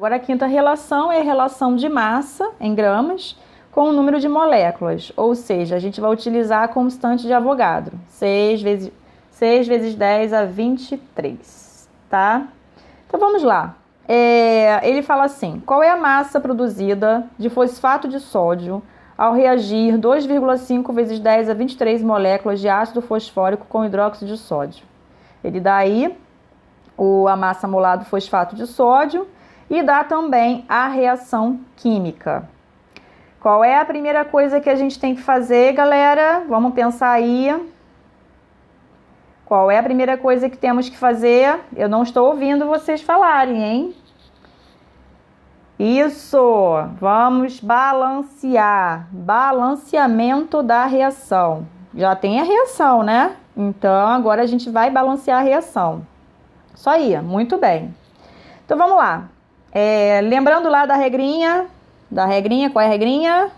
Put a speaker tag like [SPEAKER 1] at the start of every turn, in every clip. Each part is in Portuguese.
[SPEAKER 1] Agora a quinta relação é a relação de massa em gramas com o número de moléculas, ou seja, a gente vai utilizar a constante de Avogadro, 6 vezes 10 a 23, tá? Então vamos lá. Ele fala assim, qual é a massa produzida de fosfato de sódio ao reagir 2,5 vezes 10 a 23 moléculas de ácido fosfórico com hidróxido de sódio? Ele dá aí a massa molar do fosfato de sódio e dá também a reação química. Qual é a primeira coisa que a gente tem que fazer, galera? Vamos pensar aí. Qual é a primeira coisa que temos que fazer? Eu não estou ouvindo vocês falarem, hein? Isso! Vamos balancear. Balanceamento da reação. Já tem a reação, né? Então, agora a gente vai balancear a reação. Isso aí, muito bem. Então, vamos lá. Lembrando lá da regrinha, qual é a regrinha?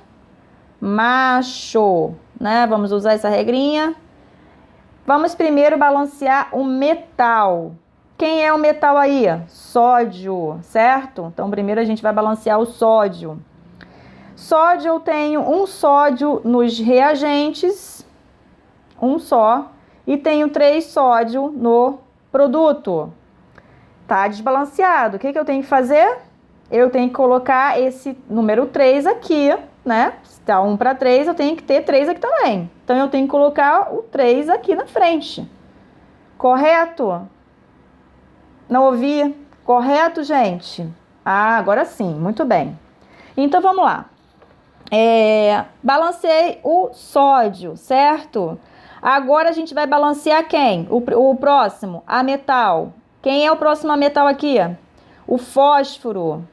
[SPEAKER 1] Macho, né? Vamos usar essa regrinha. Vamos primeiro balancear o metal. Quem é o metal aí? Sódio, certo? Então, primeiro a gente vai balancear o sódio. Sódio, eu tenho um sódio nos reagentes, um só, e tenho 3 sódio no produto. Tá desbalanceado. O que eu tenho que fazer? Eu tenho que colocar esse número 3 aqui, né? Se tá 1 para 3, eu tenho que ter 3 aqui também. Então, eu tenho que colocar o 3 aqui na frente. Correto? Não ouvi? Correto, gente? Ah, agora sim. Muito bem. Então, vamos lá. Balancei o sódio, certo? Agora, a gente vai balancear quem? O próximo, a metal. Quem é o próximo a metal aqui? O fósforo.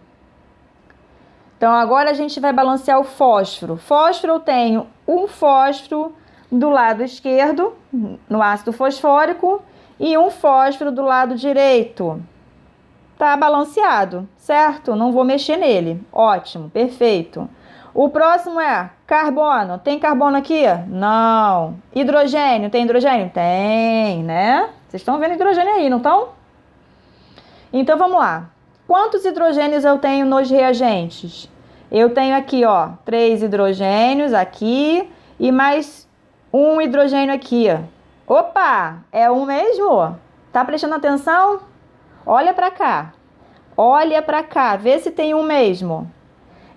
[SPEAKER 1] Então, agora a gente vai balancear o fósforo. Fósforo, eu tenho um fósforo do lado esquerdo, no ácido fosfórico, e um fósforo do lado direito. Tá balanceado, certo? Não vou mexer nele. Ótimo, perfeito. O próximo é carbono. Tem carbono aqui? Não. Hidrogênio, tem hidrogênio? Tem, né? Vocês estão vendo hidrogênio aí, não estão? Então, vamos lá. Quantos hidrogênios eu tenho nos reagentes? Eu tenho aqui, ó, 3 hidrogênios aqui e mais um hidrogênio aqui. Opa, é um mesmo? Tá prestando atenção? Olha para cá. Olha para cá, vê se tem um mesmo.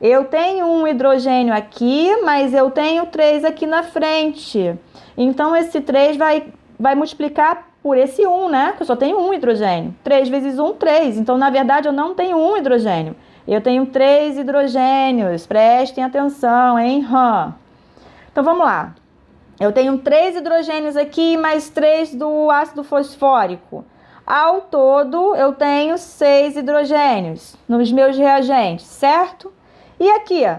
[SPEAKER 1] Eu tenho um hidrogênio aqui, mas eu tenho 3 aqui na frente. Então, esse 3 vai multiplicar por esse 1, né? Que eu só tenho um hidrogênio. 3 vezes 1, 3. Então, na verdade, eu não tenho um hidrogênio. Eu tenho 3 hidrogênios. Prestem atenção, hein? Então, vamos lá. Eu tenho 3 hidrogênios aqui, mais 3 do ácido fosfórico. Ao todo, eu tenho 6 hidrogênios nos meus reagentes, certo? E aqui, ó,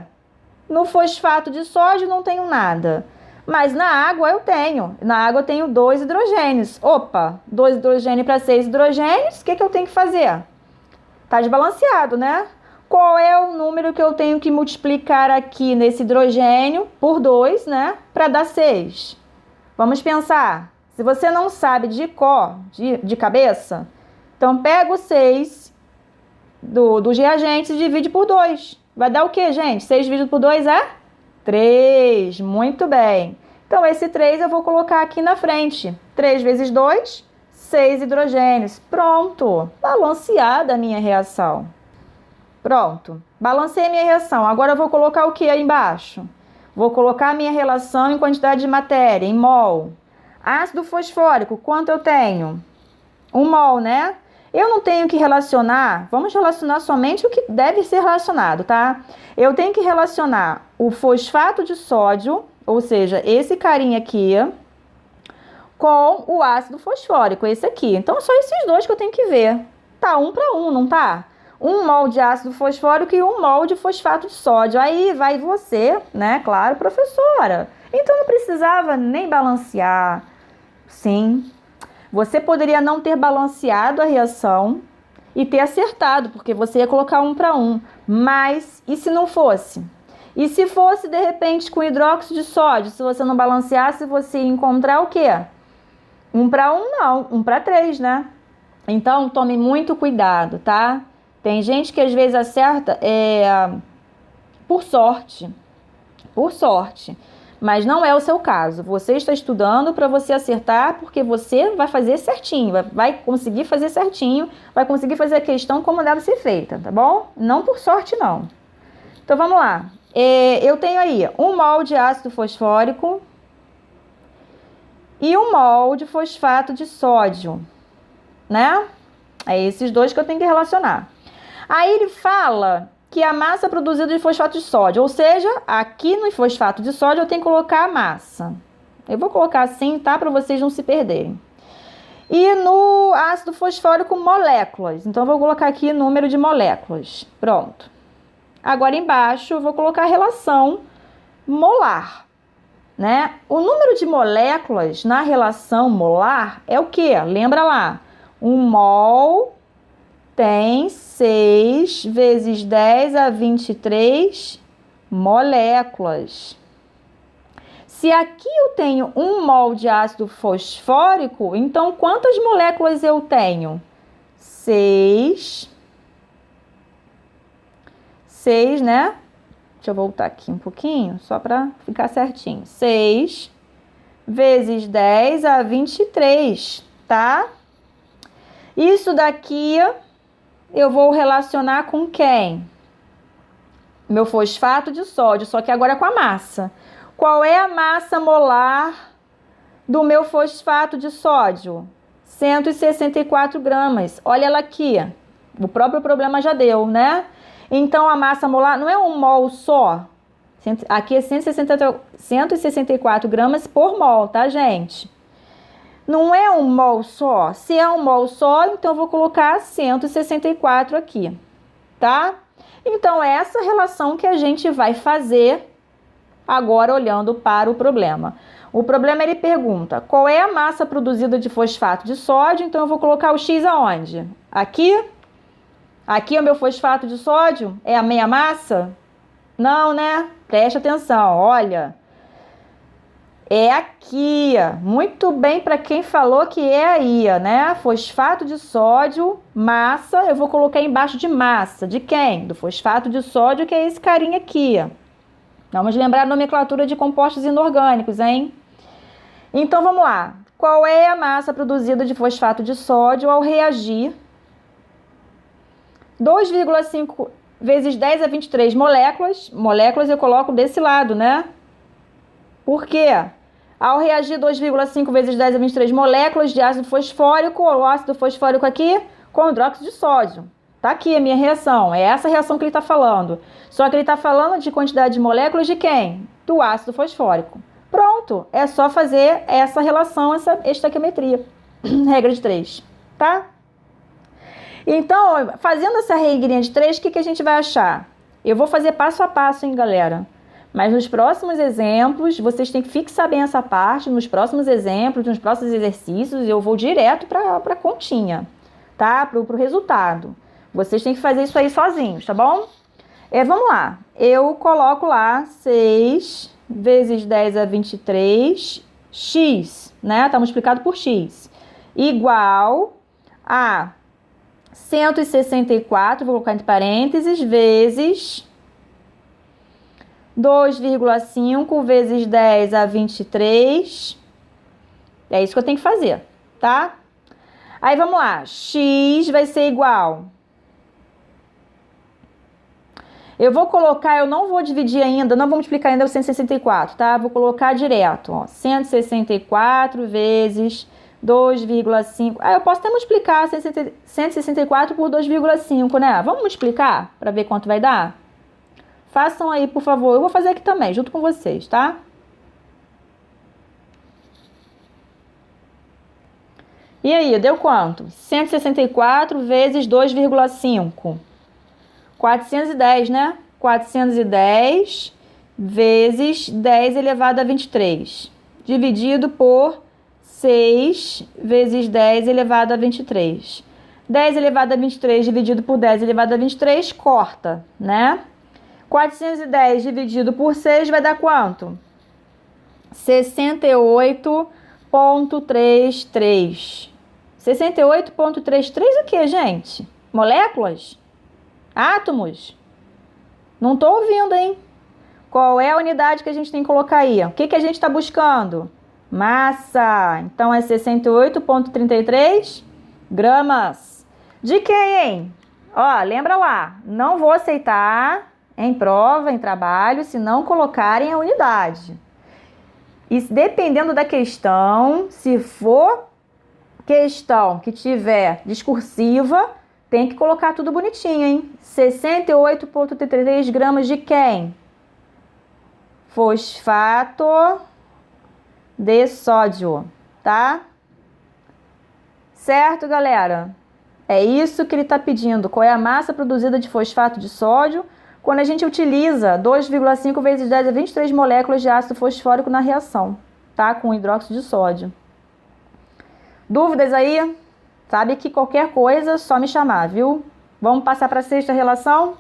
[SPEAKER 1] no fosfato de sódio não tenho nada. Mas na água eu tenho. Na água eu tenho 2 hidrogênios. Opa, 2 hidrogênios para 6 hidrogênios, o que eu tenho que fazer? Tá desbalanceado, né? Qual é o número que eu tenho que multiplicar aqui nesse hidrogênio por 2, né? Para dar 6. Vamos pensar. Se você não sabe de cor, de cabeça, então pega o 6 dos reagentes e divide por 2. Vai dar o quê, gente? 6 dividido por 2 é 3. Muito bem. Então, esse 3 eu vou colocar aqui na frente. 3 vezes 2, 6 hidrogênios. Pronto. Balanceada a minha reação. Pronto. Balancei a minha reação. Agora eu vou colocar o que aí embaixo? Vou colocar a minha relação em quantidade de matéria, em mol. Ácido fosfórico, quanto eu tenho? 1 mol, né? Eu não tenho que relacionar, vamos relacionar somente o que deve ser relacionado, tá? Eu tenho que relacionar o fosfato de sódio, ou seja, esse carinha aqui, com o ácido fosfórico, esse aqui. Então, só esses dois que eu tenho que ver. Tá 1 para 1, não tá? 1 mol de ácido fosfórico e 1 mol de fosfato de sódio. Aí vai você, né? Claro, professora. Então, não precisava nem balancear. Sim. Você poderia não ter balanceado a reação e ter acertado, porque você ia colocar 1 para 1. Mas, e se não fosse? E se fosse, de repente, com hidróxido de sódio? Se você não balanceasse, você ia encontrar o quê? 1 para 1 não, 1 para 3, né? Então, tome muito cuidado, tá? Tem gente que às vezes acerta por sorte. Por sorte. Mas não é o seu caso. Você está estudando para você acertar, porque você vai fazer certinho, vai conseguir fazer certinho, vai conseguir fazer a questão como deve ser feita, tá bom? Não por sorte, não. Então, vamos lá. Eu tenho aí 1 mol de ácido fosfórico e 1 mol de fosfato de sódio, né? É esses dois que eu tenho que relacionar. Aí ele fala que a massa produzida de fosfato de sódio, ou seja, aqui no fosfato de sódio eu tenho que colocar a massa. Eu vou colocar assim, tá? Para vocês não se perderem. E no ácido fosfórico, moléculas. Então, eu vou colocar aqui número de moléculas. Pronto. Agora, embaixo, eu vou colocar a relação molar, né? O número de moléculas na relação molar é o quê? Lembra lá. 1 mol tem 6 vezes 10 a 23 moléculas. Se aqui eu tenho 1 mol de ácido fosfórico, então quantas moléculas eu tenho? 6. 6, né? Deixa eu voltar aqui um pouquinho, só para ficar certinho. 6 vezes 10 a 23, tá? Isso daqui eu vou relacionar com quem? Meu fosfato de sódio, só que agora com a massa. Qual é a massa molar do meu fosfato de sódio? 164 gramas. Olha ela aqui. O próprio problema já deu, né? Então, a massa molar não é 1 mol só. Aqui é 164 gramas por mol, tá, gente? Não é 1 mol só. Se é 1 mol só, então eu vou colocar 164 aqui, tá? Então, é essa relação que a gente vai fazer agora olhando para o problema. O problema, ele pergunta, qual é a massa produzida de fosfato de sódio? Então, eu vou colocar o X aonde? Aqui? Aqui é o meu fosfato de sódio? É a meia massa? Não, né? Preste atenção, olha. É aqui, muito bem para quem falou que é aí, né? Fosfato de sódio, massa, eu vou colocar embaixo de massa. De quem? Do fosfato de sódio, que é esse carinha aqui. Vamos lembrar a nomenclatura de compostos inorgânicos, hein? Então, vamos lá. Qual é a massa produzida de fosfato de sódio ao reagir 2,5 vezes 10 a 23 moléculas? Moléculas eu coloco desse lado, né? Por quê? Ao reagir 2,5 vezes 10 a 23 moléculas de ácido fosfórico, o ácido fosfórico aqui, com hidróxido de sódio. Tá aqui a minha reação, é essa reação que ele está falando. Só que ele está falando de quantidade de moléculas de quem? Do ácido fosfórico. Pronto, é só fazer essa relação, essa estequiometria. Regra de 3, tá? Então, fazendo essa regrinha de 3, o que a gente vai achar? Eu vou fazer passo a passo, hein, galera? Mas nos próximos exemplos, vocês têm que fixar bem essa parte. Nos próximos exemplos, nos próximos exercícios, eu vou direto para a continha, tá? Para o resultado. Vocês têm que fazer isso aí sozinhos, tá bom? Vamos lá. Eu coloco lá 6 vezes 10 a 23, x, né? Tá multiplicado por x, igual a 164, vou colocar entre parênteses, vezes 2,5 vezes 10 a 23. É isso que eu tenho que fazer, tá? Aí, vamos lá. X vai ser igual. Eu vou colocar, eu não vou dividir ainda, não vou multiplicar ainda o 164, tá? Vou colocar direto, ó. 164 vezes 2,5. Eu posso até multiplicar 164 por 2,5, né? Vamos multiplicar para ver quanto vai dar? Façam aí, por favor. Eu vou fazer aqui também, junto com vocês, tá? E aí, deu quanto? 164 vezes 2,5. 410, né? 410 vezes 10 elevado a 23. Dividido por 6 vezes 10 elevado a 23. 10 elevado a 23 dividido por 10 elevado a 23, corta, né? 410 dividido por 6 vai dar quanto? 68,33. 68,33 o que, gente? Moléculas? Átomos? Não tô ouvindo, hein? Qual é a unidade que a gente tem que colocar aí? O que a gente está buscando? Massa. Então, é 68,33 gramas. De quem, hein? Ó, lembra lá. Não vou aceitar em prova, em trabalho, se não colocarem a unidade. E dependendo da questão, se for questão que tiver discursiva, tem que colocar tudo bonitinho, hein? 68,33 gramas de quem? Fosfato de sódio, tá? Certo, galera? É isso que ele está pedindo. Qual é a massa produzida de fosfato de sódio quando a gente utiliza 2,5 vezes 10 a 23 moléculas de ácido fosfórico na reação, tá? Com hidróxido de sódio. Dúvidas aí? Sabe que qualquer coisa, só me chamar, viu? Vamos passar para a sexta relação?